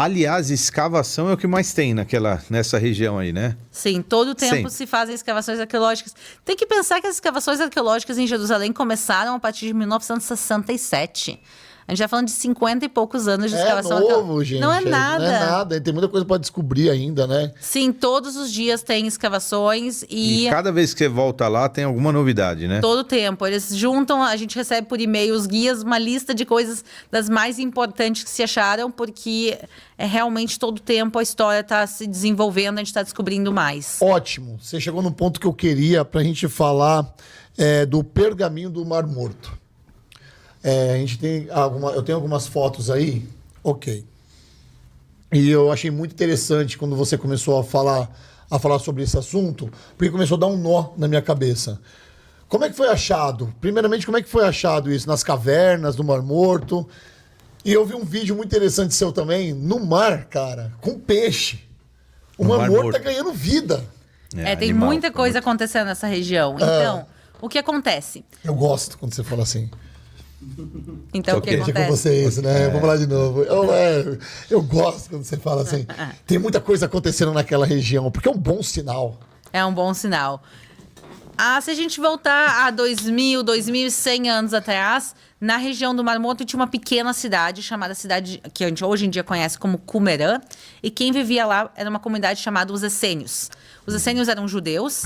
Aliás, escavação é o que mais tem nessa região aí, né? Sim, todo o tempo Sempre. se fazem escavações arqueológicas. Tem que pensar que as escavações arqueológicas em Jerusalém começaram a partir de 1967. A gente já falando de 50 e poucos anos de escavação novo, gente. Não é nada. Não é nada. Tem muita coisa para descobrir ainda, né? Sim, todos os dias tem escavações E cada vez que você volta lá tem alguma novidade, né? todo o tempo. Eles juntam, a gente recebe por e-mail os guias, uma lista de coisas das mais importantes que se acharam, porque é realmente todo o tempo a história está se desenvolvendo, a gente está descobrindo mais. Ótimo. Você chegou no ponto que eu queria para a gente falar do pergaminho do Mar Morto. A gente tem eu tenho algumas fotos aí. Ok. E eu achei muito interessante quando você começou a falar sobre esse assunto, porque começou a dar um nó na minha cabeça. Como é que foi achado? Primeiramente, como é que foi achado isso? Nas cavernas, no Mar Morto? E eu vi um vídeo muito interessante seu também, no mar, cara, com peixe. O Mar Morto tá ganhando vida. Tem animal. muita coisa acontecendo nessa região. Então, o que acontece? Eu gosto quando você fala assim. Então, o que Deixa com acontece? vocês, né? Vamos lá de novo. Eu gosto quando você fala assim. Tem muita coisa acontecendo naquela região, porque é um bom sinal. É um bom sinal. Se a gente voltar a 2.000, 2.100 anos atrás, na região do Mar Morto tinha uma pequena cidade, chamada cidade que a gente hoje em dia conhece como Qumran, e quem vivia lá era uma comunidade chamada os essênios. Os essênios eram judeus,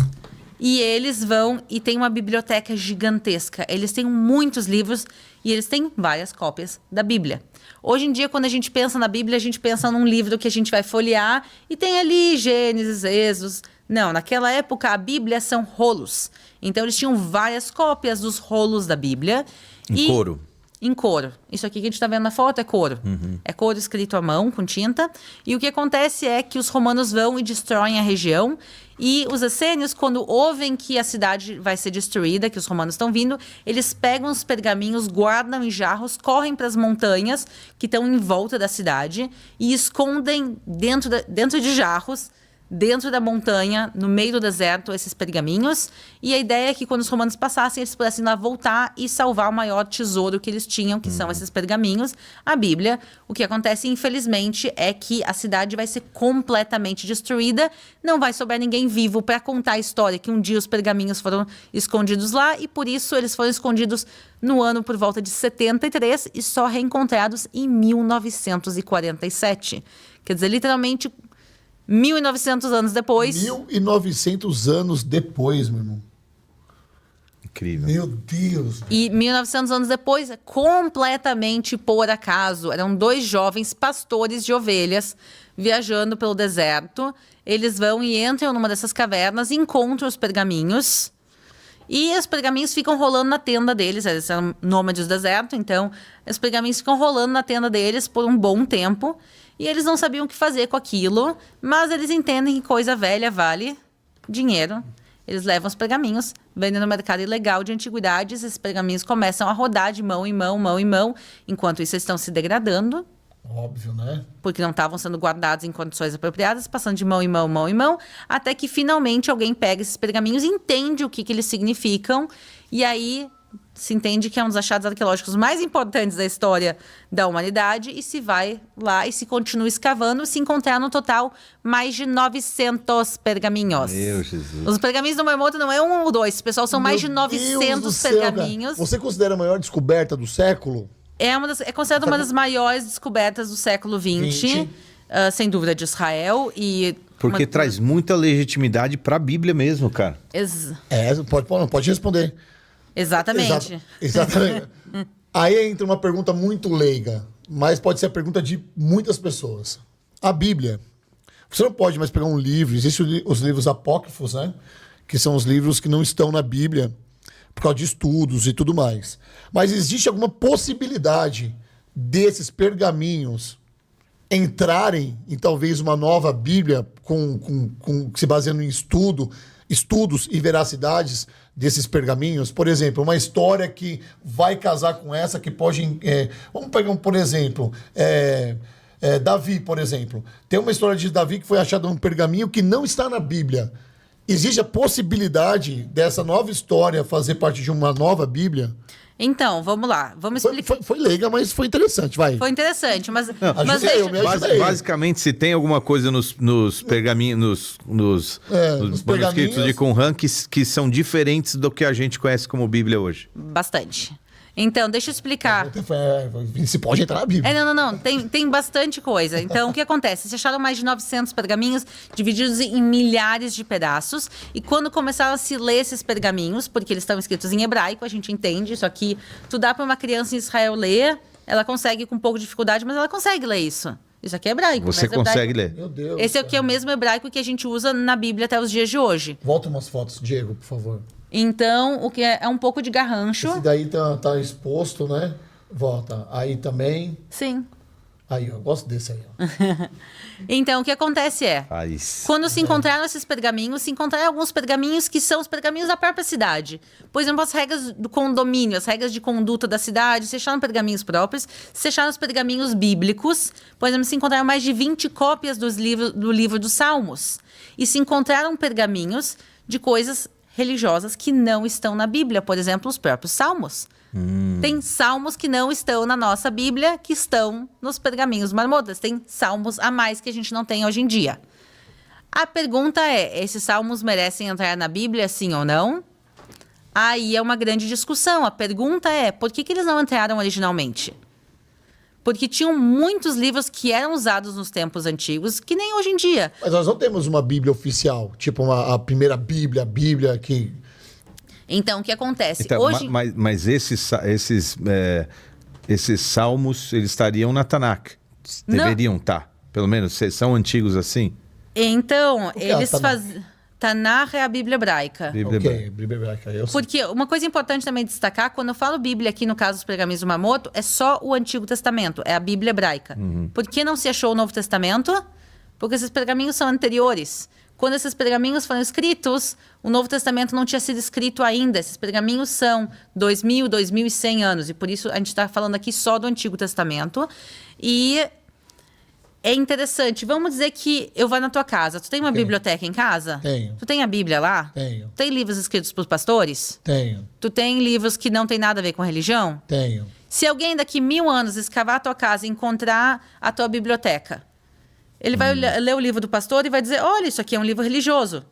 e eles vão e tem uma biblioteca gigantesca. Eles têm muitos livros e eles têm várias cópias da Bíblia. Hoje em dia, quando a gente pensa na Bíblia, a gente pensa num livro que a gente vai folhear e tem ali Gênesis, Êxodo. Não, naquela época a Bíblia são rolos. Então eles tinham várias cópias dos rolos da Bíblia. Em couro. Em couro. Isso aqui que a gente está vendo na foto é couro. É couro escrito à mão, com tinta. E o que acontece é que os romanos vão e destroem a região. E os essênios, quando ouvem que a cidade vai ser destruída, que os romanos estão vindo, eles pegam os pergaminhos, guardam em jarros, correm para as montanhas que estão em volta da cidade e escondem dentro de jarros, dentro da montanha, no meio do deserto, esses pergaminhos. E a ideia é que quando os romanos passassem, eles pudessem lá voltar e salvar o maior tesouro que eles tinham, que são esses pergaminhos, a Bíblia. O que acontece, infelizmente, é que a cidade vai ser completamente destruída. Não vai sobrar ninguém vivo para contar a história que um dia os pergaminhos foram escondidos lá e por isso eles foram escondidos no ano por volta de 73 e só reencontrados em 1947. Quer dizer, literalmente 1.900 anos depois. 1.900 anos depois, meu irmão. Incrível. Meu Deus. E 1.900 anos depois, completamente por acaso, eram 2 jovens pastores de ovelhas viajando pelo deserto. Eles vão e entram numa dessas cavernas, encontram os pergaminhos. E os pergaminhos ficam rolando na tenda deles. Eles são nômades do deserto, então os pergaminhos ficam rolando na tenda deles por um bom tempo. E eles não sabiam o que fazer com aquilo, mas eles entendem que coisa velha vale dinheiro. Eles levam os pergaminhos, vendem no mercado ilegal de antiguidades. Esses pergaminhos começam a rodar de mão em mão, mão em mão. Enquanto isso, eles estão se degradando. Óbvio, né? Porque não estavam sendo guardados em condições apropriadas, passando de mão em mão, mão em mão, até que finalmente alguém pega esses pergaminhos e entende o que eles significam. E aí se entende que é um dos achados arqueológicos mais importantes da história da humanidade e se vai lá e se continua escavando e se encontrar no total mais de 900 pergaminhos. Meu Jesus. Os pergaminhos do Mar Morto não é um ou dois, pessoal, são mais de 900 pergaminhos. Você considera a maior descoberta do século? É considerada uma das maiores descobertas do século XX, sem dúvida, de Israel. Porque traz muita legitimidade para a Bíblia mesmo, cara. Pode responder. Exatamente. Exatamente. Aí entra uma pergunta muito leiga, mas pode ser a pergunta de muitas pessoas. A Bíblia, você não pode mais pegar um livro, existem os livros apócrifos, né? Que são os livros que não estão na Bíblia, por causa de estudos e tudo mais. Mas existe alguma possibilidade desses pergaminhos entrarem em talvez uma nova Bíblia se baseando em estudos e veracidades desses pergaminhos? Por exemplo, uma história que vai casar com essa, que pode... vamos pegar, por exemplo, Davi, por exemplo. Tem uma história de Davi que foi achada num pergaminho que não está na Bíblia. Existe a possibilidade dessa nova história fazer parte de uma nova Bíblia? Então, vamos lá. Vamos explicar. Foi leiga, mas foi interessante, vai. Foi interessante, mas ajuda eu, me ajuda aí. Basicamente, se tem alguma coisa nos pergaminhos, nos manuscritos pergaminhos de Qumran que são diferentes do que a gente conhece como Bíblia hoje. bastante. Então, deixa eu explicar. Se pode entrar na Bíblia. Não. Tem bastante coisa. Então, o que acontece? Se acharam mais de 900 pergaminhos divididos em milhares de pedaços. E quando começaram a se ler esses pergaminhos, porque eles estão escritos em hebraico, a gente entende isso aqui. Tu dá para uma criança em Israel ler, ela consegue com um pouco de dificuldade, mas ela consegue ler isso. Isso aqui é hebraico. Você consegue ler. Meu Deus. Esse aqui é o mesmo hebraico que a gente usa na Bíblia até os dias de hoje. Volta umas fotos, Diego, por favor. Então, o que é um pouco de garrancho. Esse daí tá exposto, né? Volta. Aí também. Sim. Aí, eu gosto desse aí, ó. Então, o que acontece é, quando se encontraram esses pergaminhos, se encontraram alguns pergaminhos que são os pergaminhos da própria cidade. Por exemplo, as regras do condomínio, as regras de conduta da cidade, se acharam pergaminhos próprios, se acharam os pergaminhos bíblicos. Por exemplo, se encontraram mais de 20 cópias do livro dos Salmos. E se encontraram pergaminhos de coisas religiosas que não estão na Bíblia. Por exemplo, os próprios Salmos. Tem salmos que não estão na nossa Bíblia, que estão nos pergaminhos marmotas. Tem salmos a mais que a gente não tem hoje em dia. A pergunta é, esses salmos merecem entrar na Bíblia, sim ou não? Aí é uma grande discussão. A pergunta é, por que eles não entraram originalmente? Porque tinham muitos livros que eram usados nos tempos antigos, que nem hoje em dia. Mas nós não temos uma Bíblia oficial, tipo a primeira Bíblia, a Bíblia que... Então, o que acontece? Então, hoje... mas esses salmos, eles estariam na Tanakh. Deveriam estar. Pelo menos, são antigos assim? Então, que é eles a Tanakh? fazem... Tanakh é a Bíblia hebraica. Ok, Bíblia hebraica. Eu sei. Porque uma coisa importante também destacar, quando eu falo Bíblia aqui, no caso dos pergaminhos do Mamoto, é só o Antigo Testamento, é a Bíblia hebraica. Por que não se achou o Novo Testamento? Porque esses pergaminhos são anteriores. Quando esses pergaminhos foram escritos, o Novo Testamento não tinha sido escrito ainda. Esses pergaminhos são 2.000, 2.100 anos. E por isso a gente está falando aqui só do Antigo Testamento. E é interessante. Vamos dizer que eu vou na tua casa. Tu tem uma biblioteca em casa? Tenho. Tu tem a Bíblia lá? Tenho. Tem livros escritos por pastores? Tenho. Tu tem livros que não tem nada a ver com religião? Tenho. Se alguém daqui 1000 anos escavar a tua casa e encontrar a tua biblioteca, ele vai ler o livro do pastor e vai dizer, olha, isso aqui é um livro religioso.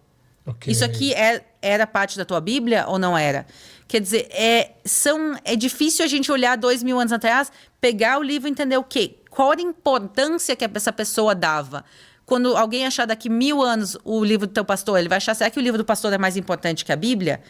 Ok. Isso aqui era parte da tua Bíblia ou não era? Quer dizer, é difícil a gente olhar 2000 anos atrás, pegar o livro e entender o quê? Qual era a importância que essa pessoa dava? Quando alguém achar daqui 1000 anos o livro do teu pastor, ele vai achar, será que o livro do pastor é mais importante que a Bíblia?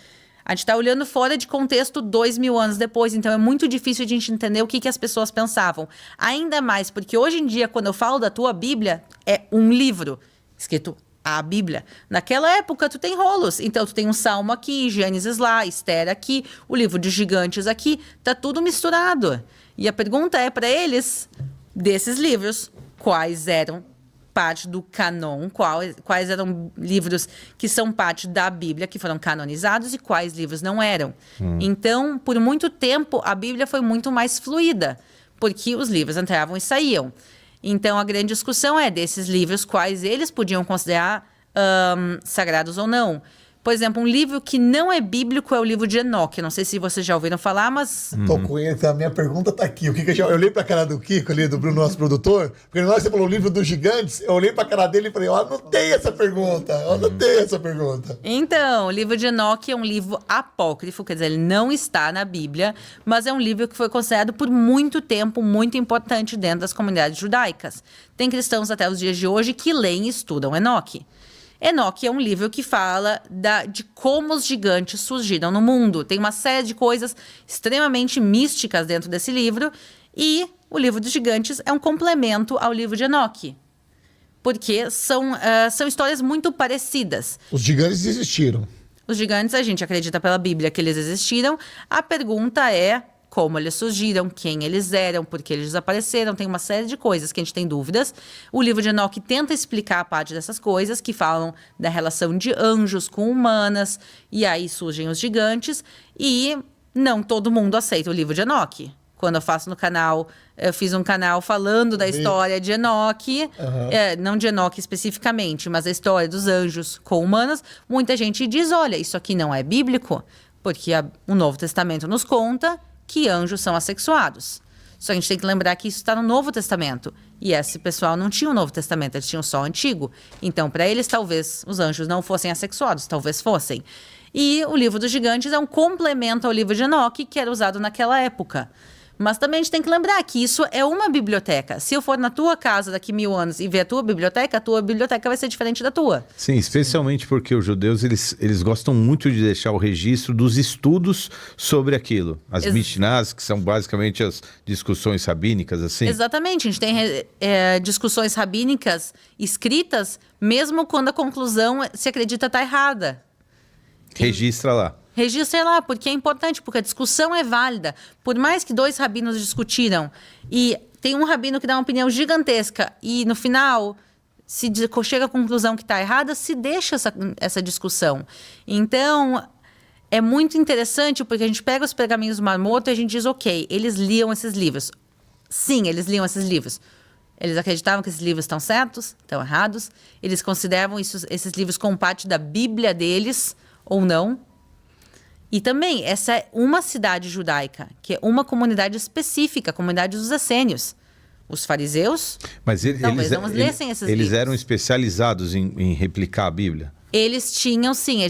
A gente está olhando fora de contexto 2000 anos depois, então é muito difícil a gente entender o que as pessoas pensavam. Ainda mais porque hoje em dia, quando eu falo da tua Bíblia, é um livro escrito a Bíblia. Naquela época, tu tem rolos. Então, tu tem um Salmo aqui, Gênesis lá, Esther aqui, o livro de Gigantes aqui, tá tudo misturado. E a pergunta é para eles, desses livros, quais eram parte do canon, quais eram livros que são parte da Bíblia, que foram canonizados, e quais livros não eram. Então, por muito tempo, a Bíblia foi muito mais fluida, porque os livros entravam e saíam. Então, a grande discussão é desses livros, quais eles podiam considerar sagrados ou não. Por exemplo, um livro que não é bíblico é o livro de Enoque. Não sei se vocês já ouviram falar, mas... Tô com ele, a minha pergunta tá aqui. O que eu olhei pra cara do Kiko ali, do Bruno, nosso produtor, porque na hora que você falou o livro dos gigantes, eu olhei pra cara dele e falei, ó, não tem essa pergunta, Então, o livro de Enoque é um livro apócrifo, quer dizer, ele não está na Bíblia, mas é um livro que foi considerado por muito tempo muito importante dentro das comunidades judaicas. Tem cristãos até os dias de hoje que leem e estudam Enoque. Enoque é um livro que fala de como os gigantes surgiram no mundo. Tem uma série de coisas extremamente místicas dentro desse livro. E o livro dos gigantes é um complemento ao livro de Enoque. Porque são histórias muito parecidas. Os gigantes existiram. Os gigantes, a gente acredita pela Bíblia que eles existiram. A pergunta é como eles surgiram, quem eles eram, por que eles desapareceram. Tem uma série de coisas que a gente tem dúvidas. O livro de Enoque tenta explicar a parte dessas coisas, que falam da relação de anjos com humanas, e aí surgem os gigantes, e não todo mundo aceita o livro de Enoque. Quando eu faço no canal, eu fiz um canal falando da história de Enoque, não de Enoque especificamente, mas a história dos anjos com humanas, muita gente diz, olha, isso aqui não é bíblico, porque o Novo Testamento nos conta que anjos são assexuados. Só que a gente tem que lembrar que isso está no Novo Testamento. E esse pessoal não tinha o Novo Testamento, eles tinham só o Antigo. Então, para eles, talvez os anjos não fossem assexuados, talvez fossem. E o livro dos gigantes é um complemento ao livro de Enoque, que era usado naquela época. Mas também a gente tem que lembrar que isso é uma biblioteca. Se eu for na tua casa daqui 1000 anos e ver a tua biblioteca vai ser diferente da tua. Sim, especialmente porque os judeus, eles gostam muito de deixar o registro dos estudos sobre aquilo. As Mishnás, que são basicamente as discussões rabínicas, assim. Exatamente, a gente tem discussões rabínicas escritas, mesmo quando a conclusão se acredita estar errada. Registra lá. Registre lá, porque é importante, porque a discussão é válida. Por mais que 2 rabinos discutiram e tem um rabino que dá uma opinião gigantesca e no final se chega à conclusão que está errada, se deixa essa discussão. Então, é muito interessante porque a gente pega os pergaminhos do Mar Morto e a gente diz, ok, eles liam esses livros. Sim, eles liam esses livros. Eles acreditavam que esses livros estão certos, estão errados. Eles consideravam esses livros como parte da Bíblia deles ou não. E também, essa é uma cidade judaica, que é uma comunidade específica, a comunidade dos essênios. Os fariseus, mas talvez não lessem esses livros. Eles eram especializados em replicar a Bíblia? Eles tinham, sim.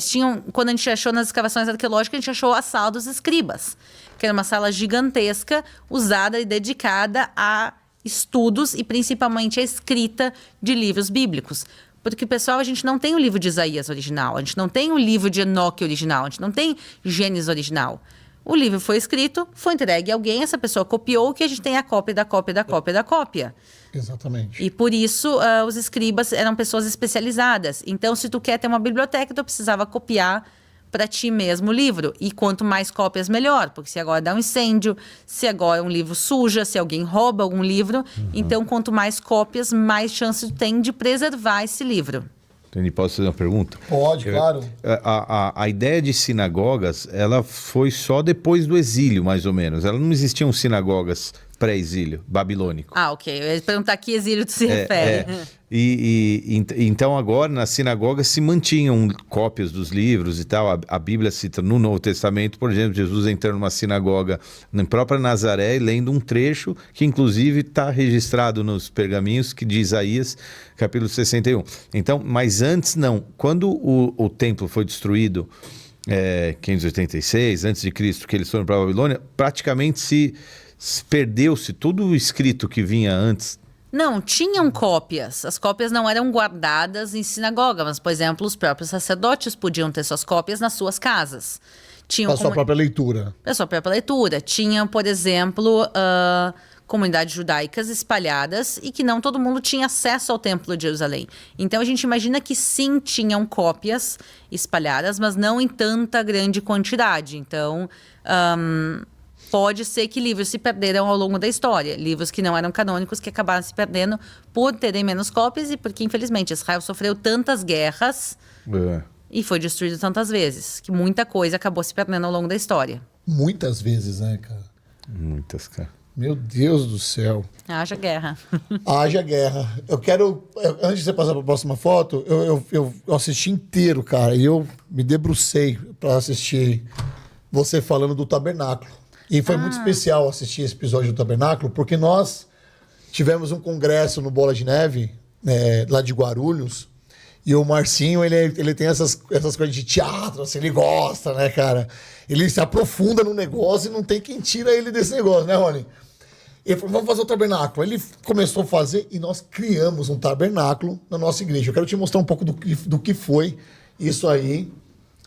Quando a gente achou nas escavações arqueológicas, a gente achou a sala dos escribas, que era uma sala gigantesca, usada e dedicada a estudos e principalmente a escrita de livros bíblicos. Porque, pessoal, a gente não tem o livro de Isaías original, a gente não tem o livro de Enoque original, a gente não tem Gênesis original. O livro foi escrito, foi entregue a alguém, essa pessoa copiou, que a gente tem a cópia da cópia da cópia da cópia. Exatamente. E por isso os escribas eram pessoas especializadas. Então, se tu quer ter uma biblioteca, tu precisava copiar para ti mesmo o livro. E quanto mais cópias, melhor. Porque se agora dá um incêndio, se agora um livro suja, se alguém rouba algum livro, então quanto mais cópias, mais chance tu tem de preservar esse livro. Entendi. Posso fazer uma pergunta? Pode, claro. A ideia de sinagogas, ela foi só depois do exílio, mais ou menos. Ela não existiam sinagogas pré-exílio babilônico. Ah, ok. Eu ia perguntar que exílio tu se refere. Então agora nas sinagogas se mantinham cópias dos livros e tal. A Bíblia cita no Novo Testamento, por exemplo, Jesus entrando numa sinagoga na própria Nazaré e lendo um trecho que inclusive está registrado nos pergaminhos que de Isaías, capítulo 61. Então, mas antes não. Quando o templo foi destruído, 586 a.C., que eles foram para a Babilônia, praticamente perdeu-se tudo o escrito que vinha antes. Não, tinham cópias. As cópias não eram guardadas em sinagoga, mas, por exemplo, os próprios sacerdotes podiam ter suas cópias nas suas casas. Para sua própria leitura. Para sua própria leitura. Tinham, por exemplo, comunidades judaicas espalhadas e que não todo mundo tinha acesso ao Templo de Jerusalém. Então, a gente imagina que sim, tinham cópias espalhadas, mas não em tanta grande quantidade. Então, pode ser que livros se perderam ao longo da história. Livros que não eram canônicos, que acabaram se perdendo por terem menos cópias e porque, infelizmente, Israel sofreu tantas guerras e foi destruído tantas vezes, que muita coisa acabou se perdendo ao longo da história. Muitas vezes, né, cara? Muitas, cara. Meu Deus do céu. Haja guerra. Haja guerra. Eu quero, antes de você passar para a próxima foto, eu assisti inteiro, cara, e eu me debrucei para assistir você falando do tabernáculo. E foi muito especial assistir esse episódio do Tabernáculo, porque nós tivemos um congresso no Bola de Neve, lá de Guarulhos, e o Marcinho, ele tem essas coisas de teatro, assim, ele gosta, né, cara? Ele se aprofunda no negócio e não tem quem tira ele desse negócio, né, Rony? Ele falou, vamos fazer o tabernáculo. Ele começou a fazer e nós criamos um tabernáculo na nossa igreja. Eu quero te mostrar um pouco do que foi isso aí,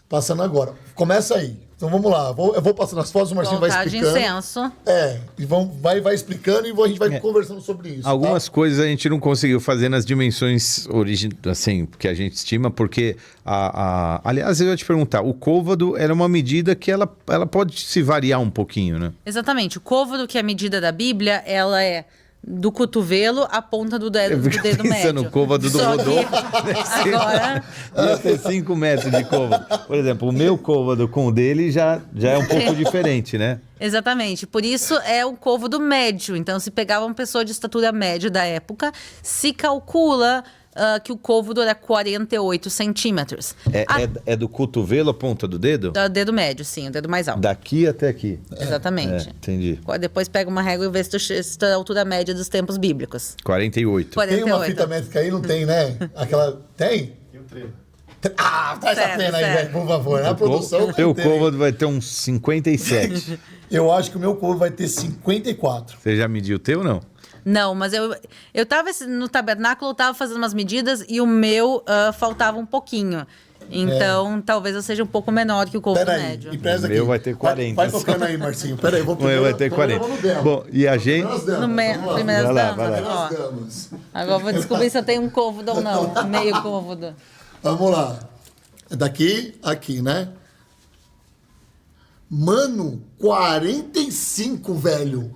passando agora. Começa aí. Então vamos lá, eu vou passando as fotos, o Marcinho vai explicando. De incenso. E vai explicando e a gente vai conversando sobre isso. Algumas coisas a gente não conseguiu fazer nas dimensões assim, que a gente estima, porque aliás, eu ia te perguntar, o côvado era uma medida que ela pode se variar um pouquinho, né? Exatamente. O côvado, que é a medida da Bíblia, ela é do cotovelo à ponta do dedo médio. No côvado do Rodolfo. Agora... Ia ter 5 metros de côvado. Por exemplo, o meu côvado com o dele já é um pouco diferente, né? Exatamente. Por isso é o côvado médio. Então, se pegava uma pessoa de estatura média da época, se calcula que o côvado era 48 centímetros. É do cotovelo à ponta do dedo? Do dedo médio, sim, o dedo mais alto. Daqui até aqui. Exatamente. Entendi. Depois pega uma régua e vê se tu é a altura média dos tempos bíblicos. 48. 48. Tem uma fita métrica aí? Não tem, né? Aquela... Tem? Tem o treino. Traz a pena aí, velho, por favor. Na produção. O teu vai ter, hein? côvado vai ter uns 57. Eu acho que o meu côvado vai ter 54. Você já mediu o teu, não? Não, mas eu tava no tabernáculo, eu tava fazendo umas medidas e o meu faltava um pouquinho. Então, talvez eu seja um pouco menor que o côvado Pera aí, médio. e presta O aqui. meu vai ter 40. Vai tocando aí, Marcinho. Pera aí, vou O meu vai ter 40. Bom, e a gente... Primeiras Vai lá, damas. vai Primeiras Ó, damas. agora eu vou descobrir se eu tenho um côvado ou não. Meio côvado. Vamos lá. Daqui, aqui, né? Mano, 45, velho.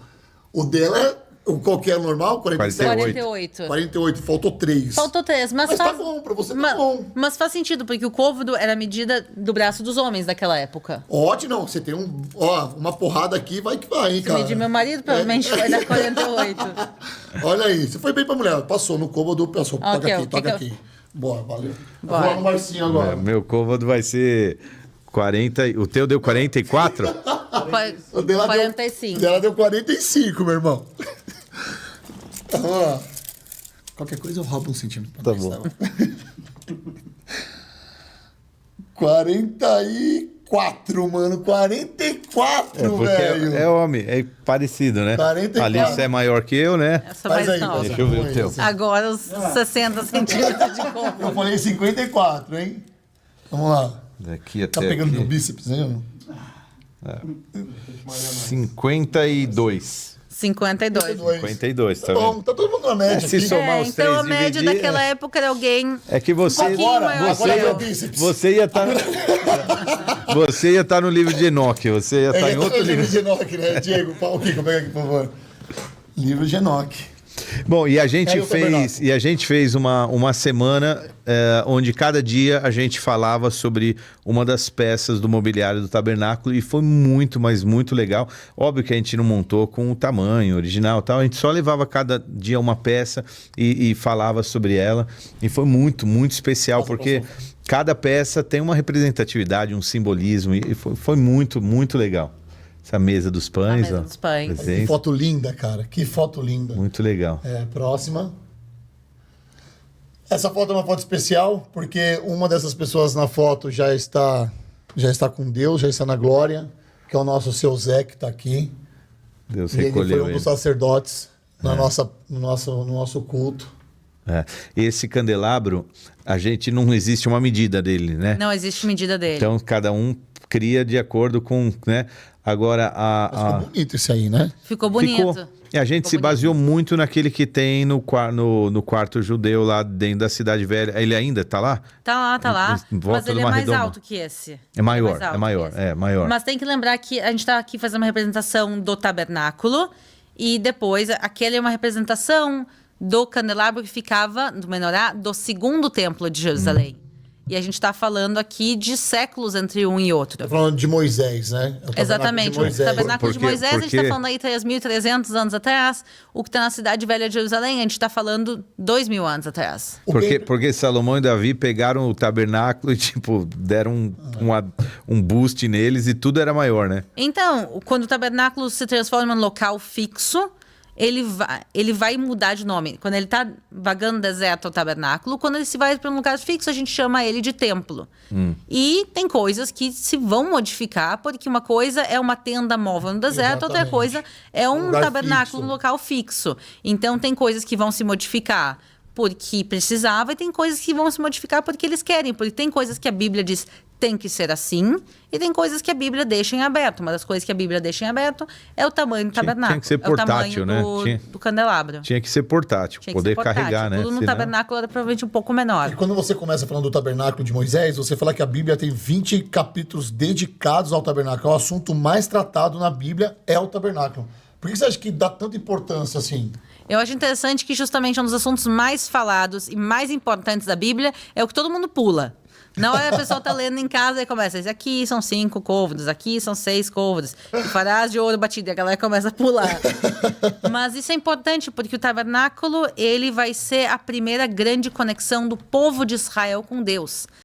O dela, qual que é o normal? 47? 48. 48, faltou 3. Faltou 3, mas Tá faz... bom, pra você tá bom. Mas faz sentido, porque o côvado era a medida do braço dos homens daquela época. Ótimo, não. Você tem uma porrada aqui, vai que vai, hein, Se cara. medir meu marido, provavelmente vai dar 48. Olha aí, você foi bem pra mulher. Passou no cômodo, passou. Toca Ok, aqui, o que toca que eu- aqui. Boa, valeu. Bora. Vou lá no Marcinho agora. Meu côvado vai ser 40... O teu deu 44? O dela 45. Dela deu 45, meu irmão. Vamos lá. Qualquer coisa eu roubo um centímetro. Tá bom. 44, mano. 44, Porque velho. é homem, é parecido, né? 44. Alice é maior que eu, né? Essa Faz mais aí, nova. Deixa eu ver o teu. Agora os 60 centímetros de côvado. Eu falei 54, hein? Vamos lá. Daqui Tá até pegando meu aqui. bíceps, hein? 52. 52. 52, tá Bom, vendo? tá todo mundo na média Se aqui. somar os Então três a média dividir, daquela época era alguém... É que você... Agora Você é ia- meu bíceps. Você ia estar... Você ia estar no livro de Enoque, você ia estar em outro livro livro. de Enoch, né? Diego, o Kiko, pega aqui, por favor. Livro de Enoch. Bom, e a gente Caiu o tabernáculo. fez uma semana onde cada dia a gente falava sobre uma das peças do mobiliário do tabernáculo e foi muito, mas muito legal. Óbvio que a gente não montou com o tamanho original e tal, a gente só levava cada dia uma peça e falava sobre ela e foi muito, muito especial porque cada peça tem uma representatividade, um simbolismo e foi muito, muito legal. Essa mesa dos pães, mesa ó, dos pães. Que presente, foto linda, cara. Que foto linda. muito legal. Próxima. Essa foto é uma foto especial, porque uma dessas pessoas na foto já está com Deus, já está na glória, que é o nosso seu Zé, que está aqui. Deus E ele foi recolheu um ele. dos sacerdotes no nosso culto. É. Esse candelabro, a gente não existe uma medida dele, né? Não existe medida dele. Então cada um cria de acordo com, né? Agora Ficou bonito esse aí, né? Ficou bonito. E a gente Ficou se bonito. baseou muito naquele que tem no quarto judeu lá dentro da Cidade Velha. Ele ainda tá lá? Tá lá. Em volta Mas ele de é uma mais redoma. alto que esse. É maior, mais alto é maior, que esse. é maior. Mas tem que lembrar que a gente tá aqui fazendo uma representação do tabernáculo e depois aquele é uma representação do candelabro que ficava, do menorá, do segundo templo de Jerusalém. E a gente está falando aqui de séculos entre um e outro. Tá falando de Moisés, né? É o tabernáculo Exatamente. de O Moisés. tabernáculo de Porque- Moisés, a gente porque- está falando aí 3.300 anos atrás. O que está na Cidade Velha de Jerusalém, a gente está falando 2.000 anos atrás. Porque Salomão e Davi pegaram o tabernáculo e, tipo, deram um boost neles e tudo era maior, né? Então, quando o tabernáculo se transforma num local fixo, ele vai mudar de nome. Quando ele está vagando no deserto, é o tabernáculo. Quando ele se vai para um lugar fixo, a gente chama ele de templo. E tem coisas que se vão modificar, porque uma coisa é uma tenda móvel no deserto, outra Exatamente. coisa é um lugar tabernáculo fixo. no local fixo. Então, tem coisas que vão se modificar porque precisava e tem coisas que vão se modificar porque eles querem. Porque tem coisas que a Bíblia diz tem que ser assim e tem coisas que a Bíblia deixa em aberto. Uma das coisas que a Bíblia deixa em aberto é o tamanho do tabernáculo. tinha que ser é o portátil, tamanho né? do candelabro. Tinha que ser portátil, Tinha que poder ser portátil. carregar, né? Tudo no Senão- tabernáculo era provavelmente um pouco menor. E quando você começa falando do tabernáculo de Moisés, você fala que a Bíblia tem 20 capítulos dedicados ao tabernáculo. O assunto mais tratado na Bíblia é o tabernáculo. Por que você acha que dá tanta importância assim? Eu acho interessante que justamente um dos assuntos mais falados e mais importantes da Bíblia é o que todo mundo pula. Na hora a pessoa tá lendo em casa e começa, esse aqui são 5 côvados, aqui são 6 côvados, e farás de ouro batido, e a galera começa a pular. Mas isso é importante, porque o tabernáculo, ele vai ser a primeira grande conexão do povo de Israel com Deus.